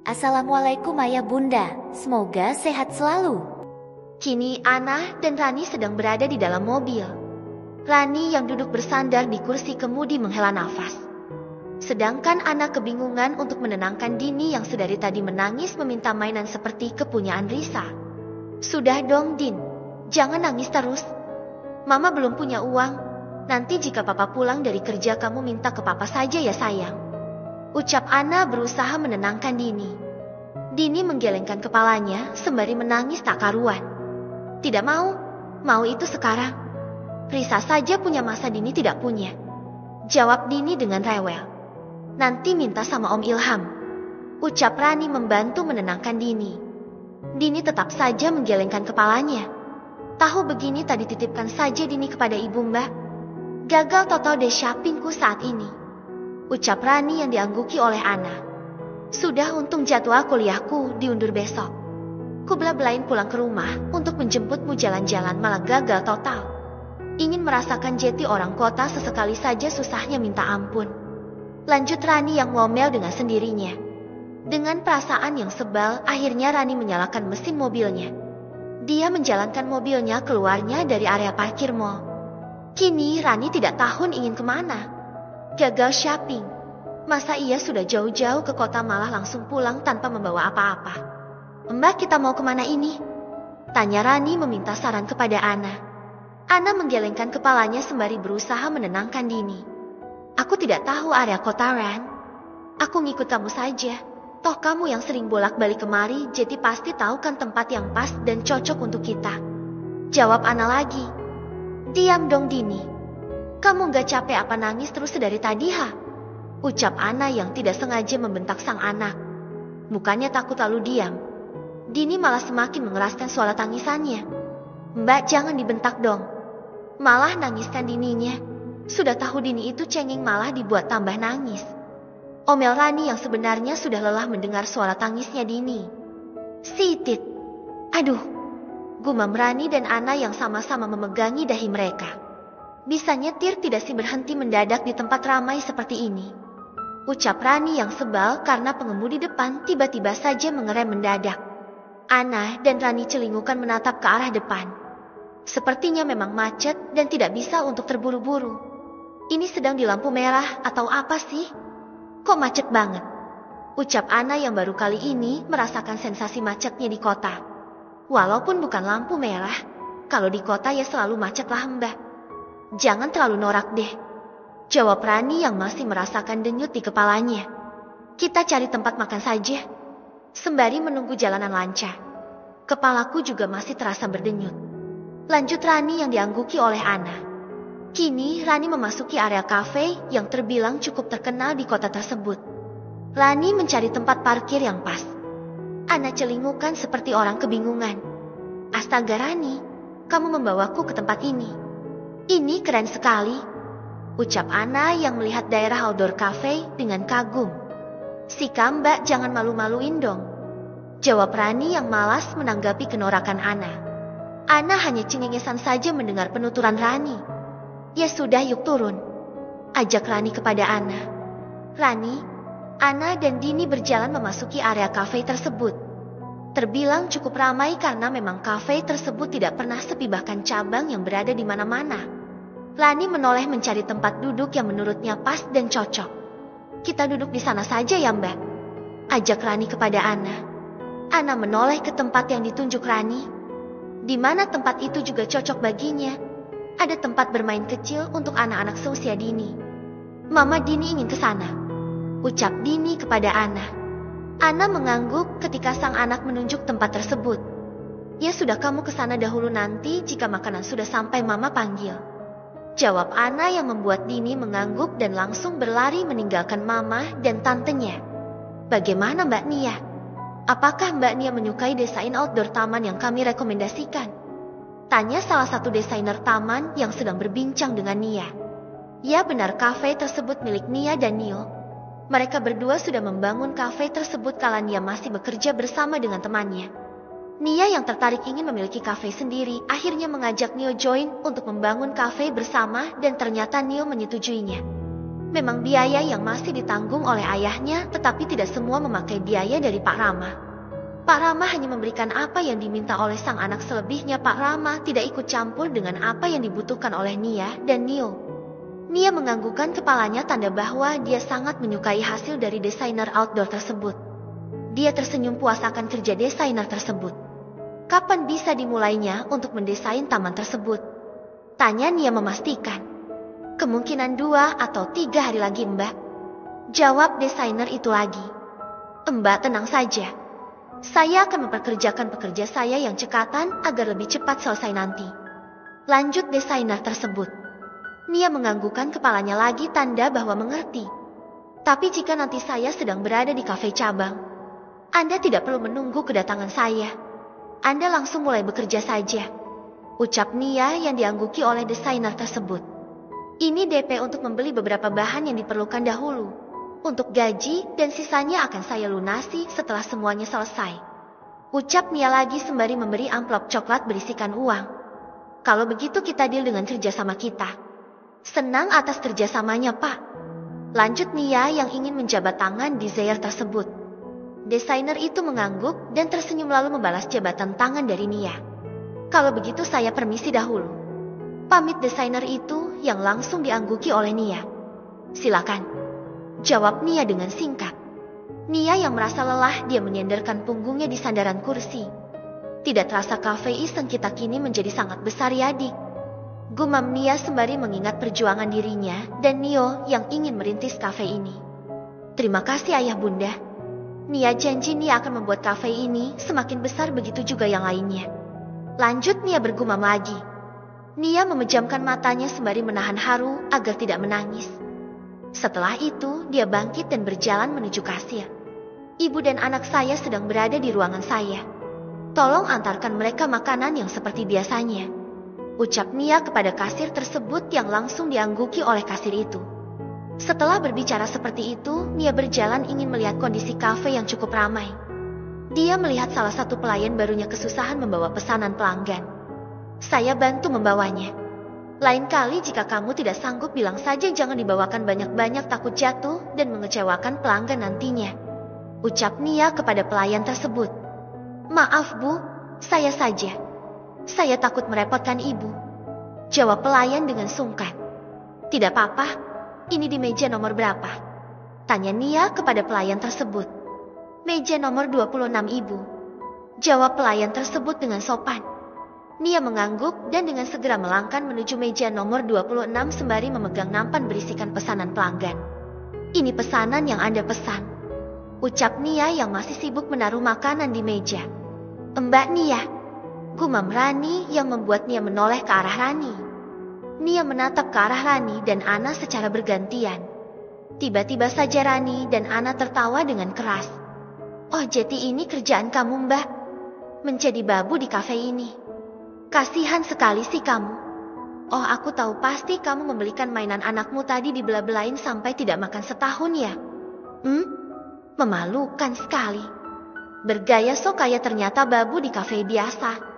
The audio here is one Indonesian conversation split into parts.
Assalamualaikum ayah bunda, semoga sehat selalu. Kini Ana dan Rani sedang berada di dalam mobil. Rani yang duduk bersandar di kursi kemudi menghela nafas. Sedangkan Ana kebingungan untuk menenangkan Dini yang sedari tadi menangis meminta mainan seperti kepunyaan Risa. Sudah dong Din, jangan nangis terus. Mama belum punya uang, nanti jika papa pulang dari kerja kamu minta ke papa saja ya sayang. Ucap Ana berusaha menenangkan Dini. Dini menggelengkan kepalanya sembari menangis tak karuan. Tidak mau itu sekarang. Risa saja punya masa Dini tidak punya. Jawab Dini dengan rewel. Nanti minta sama Om Ilham. Ucap Rani membantu menenangkan Dini. Dini tetap saja menggelengkan kepalanya. Tahu begini tadi titipkan saja Dini kepada ibu mbak. Gagal total deh shoppingku saat ini. Ucap Rani yang diangguki oleh Ana. Sudah untung jadwal kuliahku diundur besok. Ku bela-belain pulang ke rumah untuk menjemputmu jalan-jalan malah gagal total. Ingin merasakan jeti orang kota sesekali saja susahnya minta ampun. Lanjut Rani yang ngomel dengan sendirinya. Dengan perasaan yang sebal, akhirnya Rani menyalakan mesin mobilnya. Dia menjalankan mobilnya keluarnya dari area parkir mall. Kini Rani tidak tahu ingin kemana. Gagal shopping. Masa ia sudah jauh-jauh ke kota malah langsung pulang tanpa membawa apa-apa. Mbak, kita mau kemana ini? Tanya Rani meminta saran kepada Ana. Ana menggelengkan kepalanya sembari berusaha menenangkan Dini. Aku tidak tahu area kota Ran. Aku ngikut kamu saja. Toh kamu yang sering bolak-balik kemari, jadi pasti tahu kan tempat yang pas dan cocok untuk kita. Jawab Ana lagi. Diam dong Dini. Kamu gak capek apa nangis terus dari tadi ha? Ucap Ana yang tidak sengaja membentak sang anak. Mukanya takut lalu diam. Dini malah semakin mengeraskan suara tangisannya. Mbak jangan dibentak dong. Malah nangiskan Dininya. Sudah tahu Dini itu cengeng malah dibuat tambah nangis. Omel Rani yang sebenarnya sudah lelah mendengar suara tangisnya Dini. Sitit. Aduh. Gumam Rani dan Ana yang sama-sama memegangi dahi mereka. Bisa nyetir tidak sih berhenti mendadak di tempat ramai seperti ini? Ucap Rani yang sebal karena pengemudi depan tiba-tiba saja mengerem mendadak. Ana dan Rani celingukan menatap ke arah depan. Sepertinya memang macet dan tidak bisa untuk terburu-buru. Ini sedang di lampu merah atau apa sih? Kok macet banget? Ucap Ana yang baru kali ini merasakan sensasi macetnya di kota. Walaupun bukan lampu merah, kalau di kota ya selalu macet lah mbak. Jangan terlalu norak deh. Jawab Rani yang masih merasakan denyut di kepalanya. Kita cari tempat makan saja. Sembari menunggu jalanan lancar. Kepalaku juga masih terasa berdenyut. Lanjut Rani yang diangguki oleh Ana. Kini Rani memasuki area kafe yang terbilang cukup terkenal di kota tersebut. Rani mencari tempat parkir yang pas. Ana celingukan seperti orang kebingungan. Astaga Rani, kamu membawaku ke tempat ini. Ini keren sekali, ucap Ana yang melihat daerah outdoor cafe dengan kagum. Sika mbak jangan malu-maluin dong. Jawab Rani yang malas menanggapi kenorakan Ana. Ana hanya cengengesan saja mendengar penuturan Rani. Ya sudah yuk turun. Ajak Rani kepada Ana. Rani, Ana dan Dini berjalan memasuki area cafe tersebut. Terbilang cukup ramai karena memang kafe tersebut tidak pernah sepi bahkan cabang yang berada di mana-mana. Rani menoleh mencari tempat duduk yang menurutnya pas dan cocok. Kita duduk di sana saja ya mbak. Ajak Rani kepada Ana. Ana menoleh ke tempat yang ditunjuk Rani. Di mana tempat itu juga cocok baginya. Ada tempat bermain kecil untuk anak-anak seusia Dini. Mama Dini ingin ke sana. Ucap Dini kepada Ana. Ana mengangguk ketika sang anak menunjuk tempat tersebut. Ya sudah kamu ke sana dahulu nanti jika makanan sudah sampai mama panggil. Jawab Ana yang membuat Dini mengangguk dan langsung berlari meninggalkan mama dan tantenya. Bagaimana Mbak Nia? Apakah Mbak Nia menyukai desain outdoor taman yang kami rekomendasikan? Tanya salah satu desainer taman yang sedang berbincang dengan Nia. Ya benar kafe tersebut milik Nia dan Neil. Mereka berdua sudah membangun kafe tersebut kala Nia masih bekerja bersama dengan temannya. Nia yang tertarik ingin memiliki kafe sendiri akhirnya mengajak Neil join untuk membangun kafe bersama dan ternyata Neil menyetujuinya. Memang biaya yang masih ditanggung oleh ayahnya, tetapi tidak semua memakai biaya dari Pak Rama. Pak Rama hanya memberikan apa yang diminta oleh sang anak, selebihnya Pak Rama tidak ikut campur dengan apa yang dibutuhkan oleh Nia dan Nio. Nia menganggukkan kepalanya tanda bahwa dia sangat menyukai hasil dari desainer outdoor tersebut. Dia tersenyum puas akan kerja desainer tersebut. Kapan bisa dimulainya untuk mendesain taman tersebut? Tanya Nia memastikan. Kemungkinan 2 atau 3 hari lagi, Mbak. Jawab desainer itu lagi. Mbak tenang saja. Saya akan memperkerjakan pekerja saya yang cekatan agar lebih cepat selesai nanti. Lanjut desainer tersebut. Nia menganggukkan kepalanya lagi tanda bahwa mengerti. Tapi jika nanti saya sedang berada di kafe cabang, Anda tidak perlu menunggu kedatangan saya. Anda langsung mulai bekerja saja. Ucap Nia yang diangguki oleh desainer tersebut. Ini DP untuk membeli beberapa bahan yang diperlukan dahulu. Untuk gaji dan sisanya akan saya lunasi setelah semuanya selesai. Ucap Nia lagi sembari memberi amplop coklat berisikan uang. Kalau begitu kita deal dengan kerjasama kita. Senang atas kerjasamanya, Pak. Lanjut Nia yang ingin menjabat tangan desainer tersebut. Desainer itu mengangguk dan tersenyum lalu membalas jabatan tangan dari Nia. Kalau begitu saya permisi dahulu. Pamit desainer itu yang langsung diangguki oleh Nia. Silakan. Jawab Nia dengan singkat. Nia yang merasa lelah, dia menyenderkan punggungnya di sandaran kursi. Tidak terasa kafe iseng kita kini menjadi sangat besar ya, Dik. Gumam Nia sembari mengingat perjuangan dirinya dan Nio yang ingin merintis kafe ini. Terima kasih ayah bunda. Nia janji Nia akan membuat kafe ini semakin besar, begitu juga yang lainnya. Lanjut Nia bergumam lagi. Nia memejamkan matanya sembari menahan haru agar tidak menangis. Setelah itu, dia bangkit dan berjalan menuju kasir. Ibu dan anak saya sedang berada di ruangan saya. Tolong antarkan mereka makanan yang seperti biasanya. Ucap Nia kepada kasir tersebut yang langsung diangguki oleh kasir itu. Setelah berbicara seperti itu, Nia berjalan ingin melihat kondisi kafe yang cukup ramai. Dia melihat salah satu pelayan barunya kesusahan membawa pesanan pelanggan. Saya bantu membawanya. Lain kali jika kamu tidak sanggup bilang saja, jangan dibawakan banyak-banyak, takut jatuh dan mengecewakan pelanggan nantinya. Ucap Nia kepada pelayan tersebut. Maaf Bu, saya saja. Saya takut merepotkan ibu. Jawab pelayan dengan sungkan. Tidak apa-apa, ini di meja nomor berapa? Tanya Nia kepada pelayan tersebut. Meja nomor 26 Ibu. Jawab pelayan tersebut dengan sopan. Nia mengangguk dan dengan segera melangkah menuju meja nomor 26 sembari memegang nampan berisikan pesanan pelanggan. Ini pesanan yang Anda pesan. Ucap Nia yang masih sibuk menaruh makanan di meja. Mbak Nia. Gumam Rani yang membuat Nia menoleh ke arah Rani. Nia menatap ke arah Rani dan Ana secara bergantian. Tiba-tiba saja Rani dan Ana tertawa dengan keras. Oh, jadi ini kerjaan kamu, Mbak? Menjadi babu di kafe ini. Kasihan sekali sih kamu. Oh, aku tahu pasti kamu membelikan mainan anakmu tadi dibelah-belahin sampai tidak makan setahun ya. Memalukan sekali. Bergaya sok kaya ternyata babu di kafe biasa.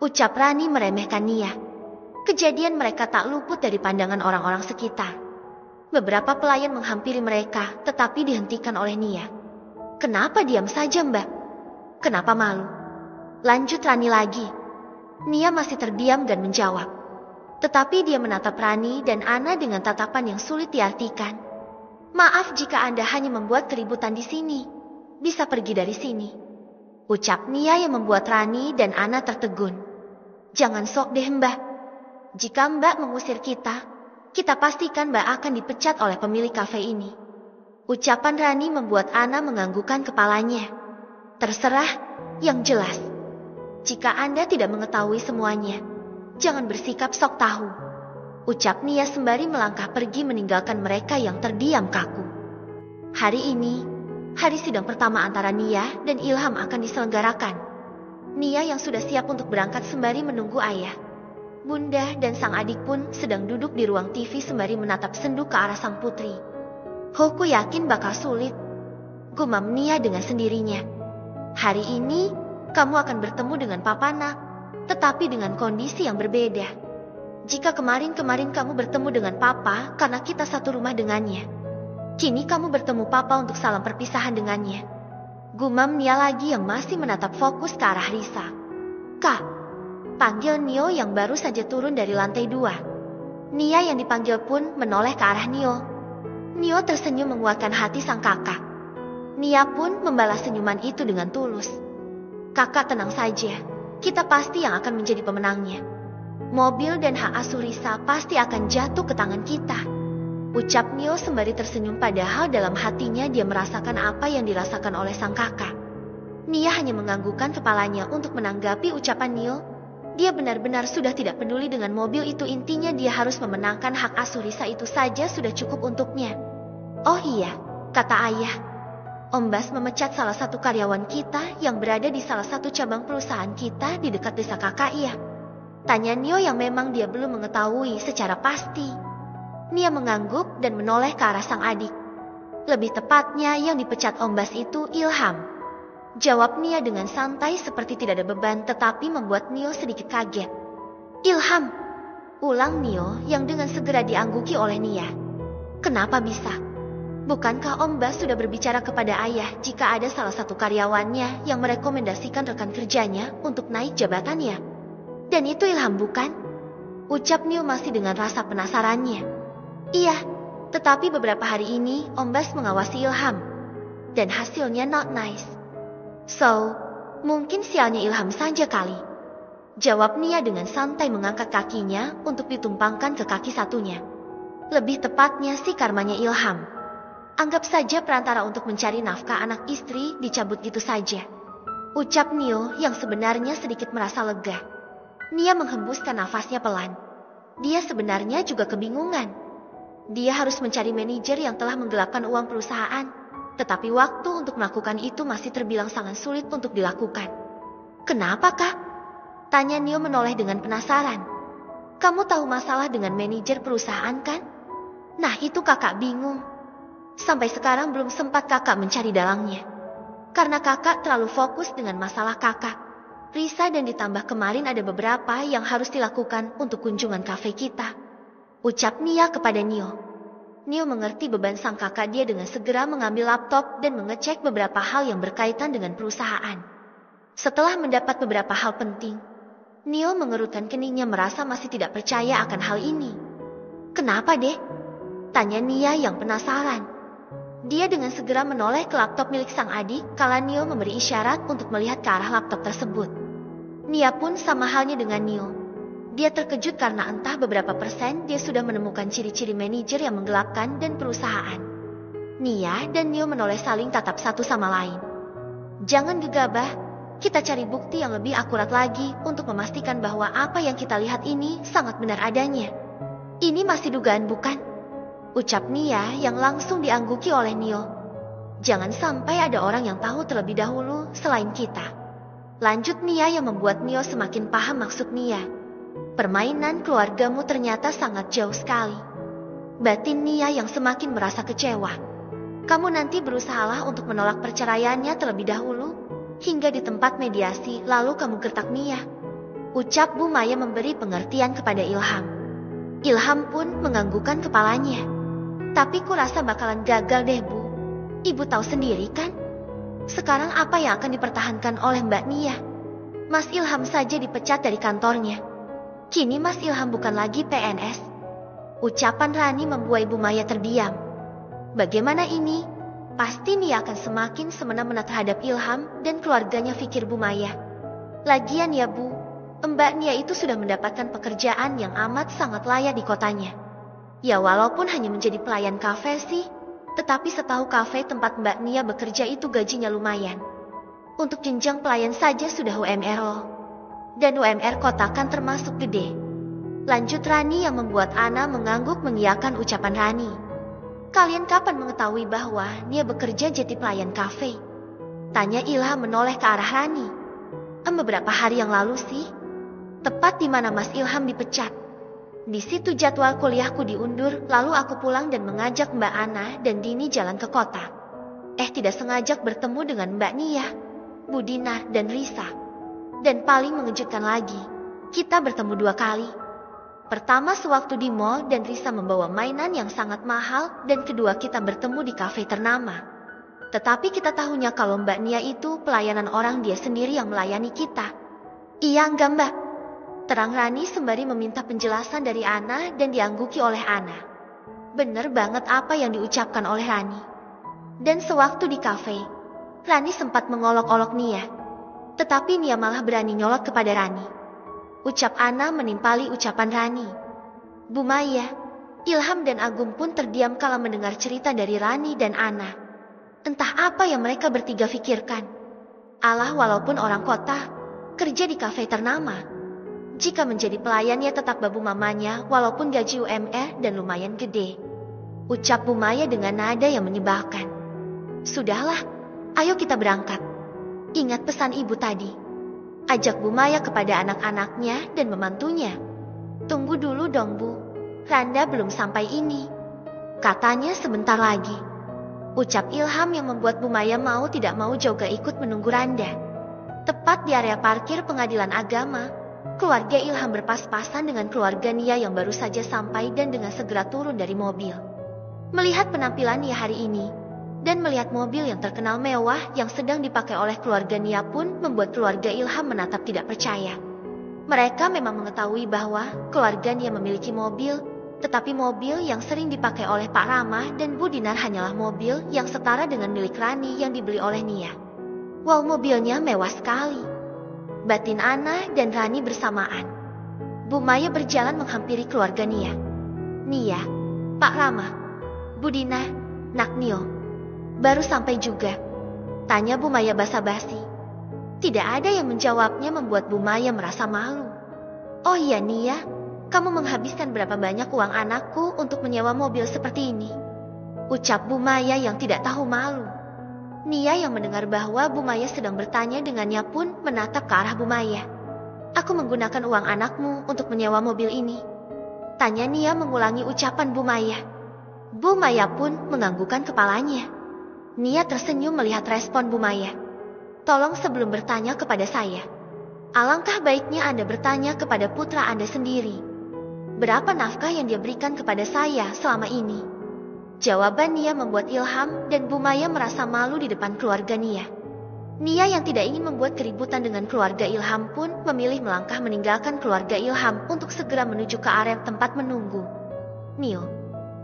Ucap Rani meremehkan Nia. Kejadian mereka tak luput dari pandangan orang-orang sekitar. Beberapa pelayan menghampiri mereka, tetapi dihentikan oleh Nia. Kenapa diam saja, Mbak? Kenapa malu? Lanjut Rani lagi. Nia masih terdiam dan menjawab. Tetapi dia menatap Rani dan Ana dengan tatapan yang sulit diartikan. Maaf jika Anda hanya membuat keributan di sini. Bisa pergi dari sini. Ucap Nia yang membuat Rani dan Ana tertegun. Jangan sok deh Mbak. Jika Mbak mengusir kita pastikan Mbak akan dipecat oleh pemilik kafe ini. Ucapan Rani membuat Ana menganggukkan kepalanya. Terserah, yang jelas. Jika Anda tidak mengetahui semuanya, jangan bersikap sok tahu. Ucap Nia sembari melangkah pergi meninggalkan mereka yang terdiam kaku. Hari ini, hari sidang pertama antara Nia dan Ilham akan diselenggarakan. Nia yang sudah siap untuk berangkat sembari menunggu ayah, bunda dan sang adik pun sedang duduk di ruang TV sembari menatap sendu ke arah sang putri. Hoku yakin bakal sulit. Gumam Nia dengan sendirinya. Hari ini, kamu akan bertemu dengan Papa Nak, tetapi dengan kondisi yang berbeda. Jika kemarin-kemarin kamu bertemu dengan Papa karena kita satu rumah dengannya, Kini kamu bertemu papa untuk salam perpisahan dengannya. Gumam Nia lagi yang masih menatap fokus ke arah Risa. Kak, panggil Nio yang baru saja turun dari lantai 2. Nia yang dipanggil pun menoleh ke arah Nio. Nio tersenyum menguatkan hati sang kakak. Nia pun membalas senyuman itu dengan tulus. Kakak tenang saja, kita pasti yang akan menjadi pemenangnya. Mobil dan hak asuh Risa pasti akan jatuh ke tangan kita. Ucap Nio sembari tersenyum padahal dalam hatinya dia merasakan apa yang dirasakan oleh sang kakak. Nia hanya menganggukkan kepalanya untuk menanggapi ucapan Nio. Dia benar-benar sudah tidak peduli dengan mobil itu, intinya dia harus memenangkan hak asuh Risa itu saja sudah cukup untuknya. Oh iya, kata ayah. Om Bas memecat salah satu karyawan kita yang berada di salah satu cabang perusahaan kita di dekat desa kakak ya. Tanya Nio yang memang dia belum mengetahui secara pasti. Nia mengangguk dan menoleh ke arah sang adik. Lebih tepatnya yang dipecat Om Bas itu Ilham. Jawab Nia dengan santai seperti tidak ada beban, tetapi membuat Nio sedikit kaget. Ilham, ulang Nio yang dengan segera diangguki oleh Nia. Kenapa bisa? Bukankah Om Bas sudah berbicara kepada ayah jika ada salah satu karyawannya yang merekomendasikan rekan kerjanya untuk naik jabatannya? Dan itu Ilham bukan? Ucap Nio masih dengan rasa penasarannya. Iya, tetapi beberapa hari ini Om Bas mengawasi Ilham. Dan hasilnya not nice. So, mungkin sialnya Ilham saja kali. Jawab Nia dengan santai mengangkat kakinya untuk ditumpangkan ke kaki satunya. Lebih tepatnya si karmanya Ilham. Anggap saja perantara untuk mencari nafkah anak istri dicabut gitu saja. Ucap Nio yang sebenarnya sedikit merasa lega. Nia menghembuskan nafasnya pelan. Dia sebenarnya juga kebingungan. Dia harus mencari manajer yang telah menggelapkan uang perusahaan. Tetapi waktu untuk melakukan itu masih terbilang sangat sulit untuk dilakukan. Kenapa kak? Tanya Nio menoleh dengan penasaran. Kamu tahu masalah dengan manajer perusahaan kan? Nah itu kakak bingung. Sampai sekarang belum sempat kakak mencari dalangnya. Karena kakak terlalu fokus dengan masalah kakak, Risa, dan ditambah kemarin ada beberapa yang harus dilakukan untuk kunjungan kafe kita. Ucap Nia kepada Nio. Nio mengerti beban sang kakak, dia dengan segera mengambil laptop dan mengecek beberapa hal yang berkaitan dengan perusahaan. Setelah mendapat beberapa hal penting, Nio mengerutkan keningnya merasa masih tidak percaya akan hal ini. Kenapa deh? Tanya Nia yang penasaran. Dia dengan segera menoleh ke laptop milik sang adik kala Nio memberi isyarat untuk melihat ke arah laptop tersebut. Nia pun sama halnya dengan Nio. Dia terkejut karena entah beberapa persen dia sudah menemukan ciri-ciri manajer yang menggelapkan dan perusahaan. Nia dan Nio menoleh saling tatap satu sama lain. Jangan gegabah, kita cari bukti yang lebih akurat lagi untuk memastikan bahwa apa yang kita lihat ini sangat benar adanya. Ini masih dugaan bukan? Ucap Nia yang langsung diangguki oleh Nio. Jangan sampai ada orang yang tahu terlebih dahulu selain kita. Lanjut Nia yang membuat Nio semakin paham maksud Nia. Permainan keluargamu ternyata sangat jauh sekali. Batin Nia yang semakin merasa kecewa. Kamu nanti berusahalah untuk menolak perceraiannya terlebih dahulu, hingga di tempat mediasi lalu kamu gertak Nia. Ucap Bu Maya memberi pengertian kepada Ilham. Ilham pun menganggukkan kepalanya. Tapi kurasa bakalan gagal deh Bu. Ibu tahu sendiri kan? Sekarang apa yang akan dipertahankan oleh Mbak Nia? Mas Ilham saja dipecat dari kantornya. Kini Mas Ilham bukan lagi PNS. Ucapan Rani membuat Ibu Maya terdiam. Bagaimana ini? Pasti Nia akan semakin semena-mena terhadap Ilham dan keluarganya, pikir Bu Maya. Lagian ya Bu, Mbak Nia itu sudah mendapatkan pekerjaan yang amat sangat layak di kotanya. Ya walaupun hanya menjadi pelayan kafe sih, tetapi setahu kafe tempat Mbak Nia bekerja itu gajinya lumayan. Untuk jenjang pelayan saja sudah UMR loh. Dan UMR kota kan termasuk gede. Lanjut Rani yang membuat Ana mengangguk mengiyakan ucapan Rani. Kalian kapan mengetahui bahwa Nia bekerja jadi pelayan kafe? Tanya Ilham menoleh ke arah Rani. Beberapa hari yang lalu sih. Tepat di mana Mas Ilham dipecat. Di situ jadwal kuliahku diundur, lalu aku pulang dan mengajak Mbak Ana dan Dini jalan ke kota. Tidak sengaja bertemu dengan Mbak Nia, Bu Dina, dan Risa. Dan paling mengejutkan lagi, kita bertemu 2 kali. Pertama sewaktu di mall dan Risa membawa mainan yang sangat mahal, dan kedua kita bertemu di kafe ternama. Tetapi kita tahunya kalau Mbak Nia itu pelayanan orang, dia sendiri yang melayani kita. Iya enggak Mbak? Terang Rani sembari meminta penjelasan dari Ana dan diangguki oleh Ana. Bener banget apa yang diucapkan oleh Rani. Dan sewaktu di kafe, Rani sempat mengolok-olok Nia. Tetapi Nia malah berani nyolot kepada Rani. Ucap Ana menimpali ucapan Rani. Bu Maya, Ilham dan Agung pun terdiam kala mendengar cerita dari Rani dan Ana. Entah apa yang mereka bertiga pikirkan. Alah, walaupun orang kota, kerja di kafe ternama. Jika menjadi pelayannya tetap babu mamanya walaupun gaji UMR dan lumayan gede. Ucap Bu Maya dengan nada yang menyebalkan. Sudahlah, ayo kita berangkat. Ingat pesan ibu tadi. Ajak Bu Maya kepada anak-anaknya dan membantunya. Tunggu dulu dong Bu, Randa belum sampai ini. Katanya sebentar lagi. Ucap Ilham yang membuat Bu Maya mau tidak mau juga ikut menunggu Randa. Tepat di area parkir pengadilan agama, keluarga Ilham berpas-pasan dengan keluarga Nia yang baru saja sampai dan dengan segera turun dari mobil. Melihat penampilan Nia hari ini, dan melihat mobil yang terkenal mewah yang sedang dipakai oleh keluarga Nia pun membuat keluarga Ilham menatap tidak percaya. Mereka memang mengetahui bahwa keluarga Nia memiliki mobil, tetapi mobil yang sering dipakai oleh Pak Rama dan Bu Dinar hanyalah mobil yang setara dengan milik Rani yang dibeli oleh Nia. Wow, mobilnya mewah sekali. Batin Ana dan Rani bersamaan. Bu Maya berjalan menghampiri keluarga Nia. Nia, Pak Rama, Bu Dinar, Nak Nio. Baru sampai juga. Tanya Bu Maya basa-basi. Tidak ada yang menjawabnya membuat Bu Maya merasa malu. Oh iya Nia, kamu menghabiskan berapa banyak uang anakku untuk menyewa mobil seperti ini? Ucap Bu Maya yang tidak tahu malu. Nia yang mendengar bahwa Bu Maya sedang bertanya dengannya pun menatap ke arah Bu Maya. Aku menggunakan uang anakmu untuk menyewa mobil ini. Tanya Nia mengulangi ucapan Bu Maya. Bu Maya pun menganggukkan kepalanya. Nia tersenyum melihat respon Bu Maya. Tolong sebelum bertanya kepada saya, alangkah baiknya Anda bertanya kepada putra Anda sendiri. Berapa nafkah yang dia berikan kepada saya selama ini? Jawaban Nia membuat Ilham dan Bu Maya merasa malu di depan keluarga Nia. Nia yang tidak ingin membuat keributan dengan keluarga Ilham pun memilih melangkah meninggalkan keluarga Ilham untuk segera menuju ke area tempat menunggu. Nio,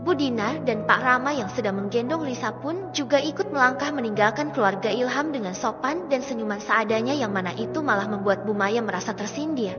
Bu Dinar dan Pak Rama yang sedang menggendong Lisa pun juga ikut melangkah meninggalkan keluarga Ilham dengan sopan dan senyuman seadanya yang mana itu malah membuat Bu Maya merasa tersindir.